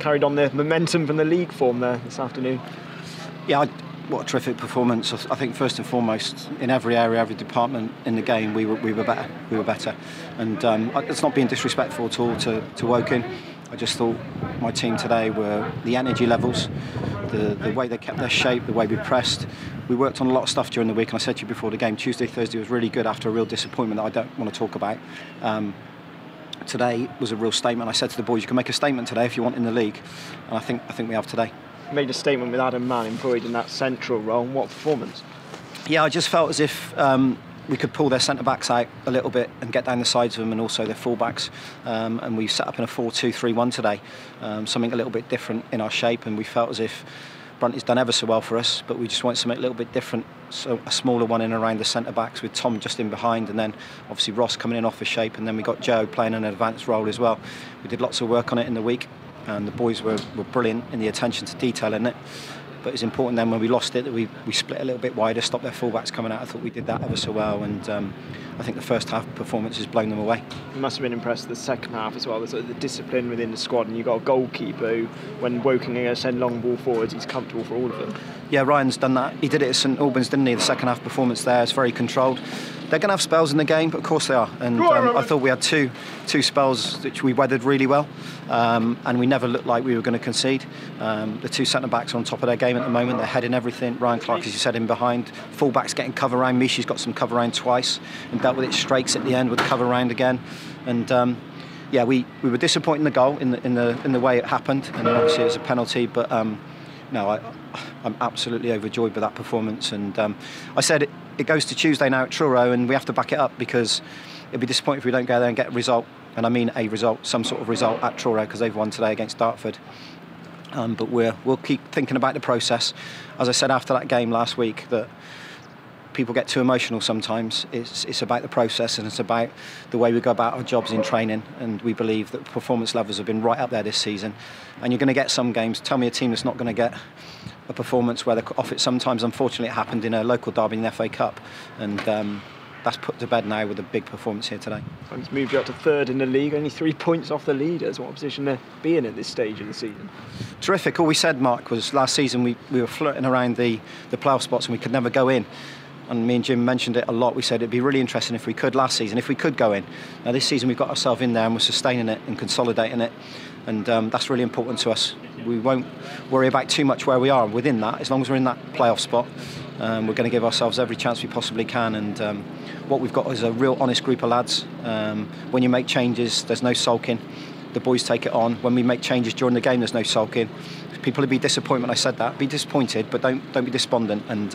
carried on the momentum from the league form there this afternoon. Yeah, what a terrific performance. I think first and foremost, in every area, every department in the game, we were better. We were better. And it's not being disrespectful at all to Woking. I just thought my team today were the energy levels, the way they kept their shape, the way we pressed. We worked on a lot of stuff during the week, and I said to you before the game, Tuesday, Thursday was really good after a real disappointment that I don't want to talk about. Today was a real statement. I said to the boys, you can make a statement today if you want in the league, and I think we have today. Made a statement with Adam Mann employed in that central role. What performance? Yeah, I just felt as if we could pull their centre-backs out a little bit and get down the sides of them, and also their full-backs. And we set up in a 4-2-3-1 today, something a little bit different in our shape, and we felt as if Brunty's done ever so well for us, but we just want something a little bit different, so a smaller one in around the centre-backs with Tom just in behind, and then obviously Ross coming in off the shape, and then we got Joe playing an advanced role as well. We did lots of work on it in the week, and the boys were brilliant in the attention to detail in it. But it's important then when we lost it that we split a little bit wider, stopped their fullbacks coming out. I thought we did that ever so well, and I think the first half performance has blown them away. You must have been impressed with the second half as well. There's the discipline within the squad, and you've got a goalkeeper who, when Woking are going to send long ball forwards, he's comfortable for all of them. Yeah, Ryan's done that. He did it at St Albans, didn't he? The second half performance there is very controlled. They're going to have spells in the game, but of course they are. And I thought we had two spells which we weathered really well, and we never looked like we were going to concede. The two centre-backs are on top of their game at the moment. They're heading everything. Ryan Clark, as you said, in behind. Full-backs getting cover round. Mishi's got some cover round twice and dealt with it. Strakes at the end with cover round again. And yeah, we were disappointed in the goal in the way it happened, and obviously it was a penalty. But no, I'm absolutely overjoyed with that performance. And I said it goes to Tuesday now at Truro, and we have to back it up, because it'd be disappointing if we don't go there and get a result. And I mean a result, some sort of result at Truro, because they've won today against Dartford. But we'll keep thinking about the process. As I said after that game last week, that people get too emotional sometimes. It's about the process, and it's about the way we go about our jobs in training, and we believe that performance levels have been right up there this season. And you're going to get some games. Tell me a team that's not going to get a performance where they're off it sometimes. Unfortunately, it happened in a local derby in the FA Cup, and that's put to bed now with a big performance here today. And it's moved you up to third in the league, only 3 points off the leaders. What position they're being at this stage of the season? Terrific. All we said, Mark, was last season we were flirting around the playoff spots and we could never go in. And me and Jim mentioned it a lot. We said it'd be really interesting if we could last season, if we could go in. Now this season we've got ourselves in there and we're sustaining it and consolidating it, and that's really important to us. We won't worry about too much where we are within that. As long as we're in that playoff spot, we're going to give ourselves every chance we possibly can. And what we've got is a real honest group of lads. When you make changes, there's no sulking. The boys take it on. When we make changes during the game, there's no sulking. People will be disappointed when I said that. Be disappointed, but don't be despondent. And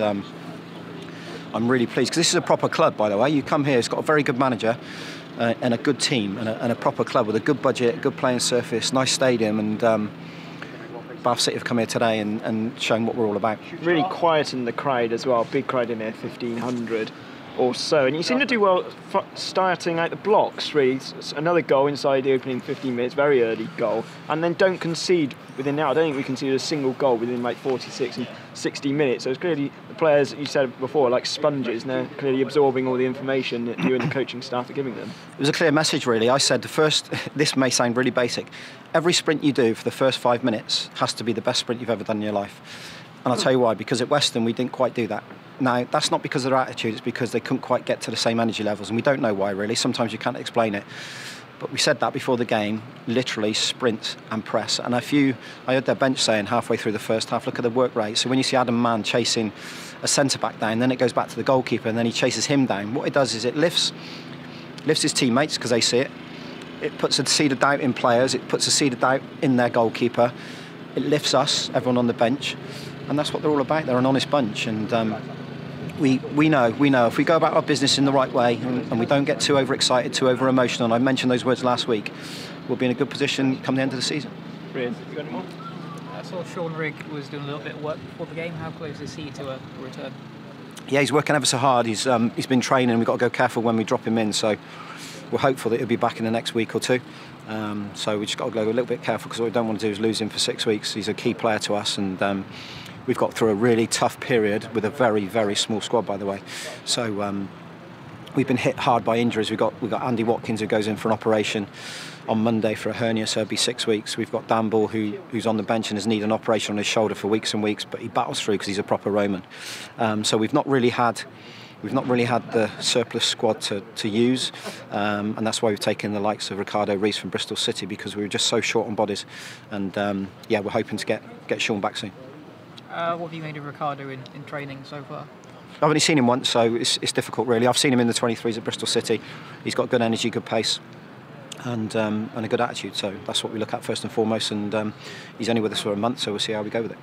I'm really pleased, because this is a proper club, by the way. You come here, it's got a very good manager and a good team, and a proper club with a good budget, a good playing surface, nice stadium, and Bath City have come here today and shown what we're all about. Really quietened the crowd as well. Big crowd in there, 1,500 or so, and you seem to do well starting out the blocks. Really, it's another goal inside the opening 15 minutes, very early goal, and then don't concede within now. I don't think we conceded a single goal within like 46 and 60 minutes. So it's clearly the players, you said before, like sponges, and they're clearly absorbing all the information that you and the coaching staff are giving them. It was a clear message, really. I said this may sound really basic, every sprint you do for the first 5 minutes has to be the best sprint you've ever done in your life. And I'll tell you why, because at Western we didn't quite do that. Now, that's not because of their attitude, it's because they couldn't quite get to the same energy levels, and we don't know why, really. Sometimes you can't explain it. But we said that before the game, literally sprint and press. And I heard their bench saying halfway through the first half, look at the work rate. So when you see Adam Mann chasing a centre-back down, then it goes back to the goalkeeper, and then he chases him down. What it does is it lifts his teammates, because they see it. It puts a seed of doubt in players. It puts a seed of doubt in their goalkeeper. It lifts us, everyone on the bench. And that's what they're all about. They're an honest bunch. And we know if we go about our business in the right way and we don't get too overexcited, too over-emotional, and I mentioned those words last week, we'll be in a good position come the end of the season. Brilliant. You got any more? I saw Sean Rigg was doing a little bit of work before the game. How close is he to a return? Yeah, he's working ever so hard. He's been training. We've got to go careful when we drop him in. So we're hopeful that he'll be back in the next week or two. So we just got to go a little bit careful, because what we don't want to do is lose him for 6 weeks. He's a key player to us, and we've got through a really tough period with a very, very small squad, by the way. So we've been hit hard by injuries. We've got Andy Watkins, who goes in for an operation on Monday for a hernia, so it'll be 6 weeks. We've got Dan Ball, who's on the bench and has needed an operation on his shoulder for weeks and weeks, but he battles through because he's a proper Roman. So we've not really had the surplus squad to use, and that's why we've taken the likes of Ricardo Rees from Bristol City, because we were just so short on bodies. And we're hoping to get Sean back soon. What have you made of Ricardo in training so far? I've only seen him once, so it's difficult really. I've seen him in the 23s at Bristol City. He's got good energy, good pace, and a good attitude. So that's what we look at first and foremost. And he's only with us for a month, so we'll see how we go with it.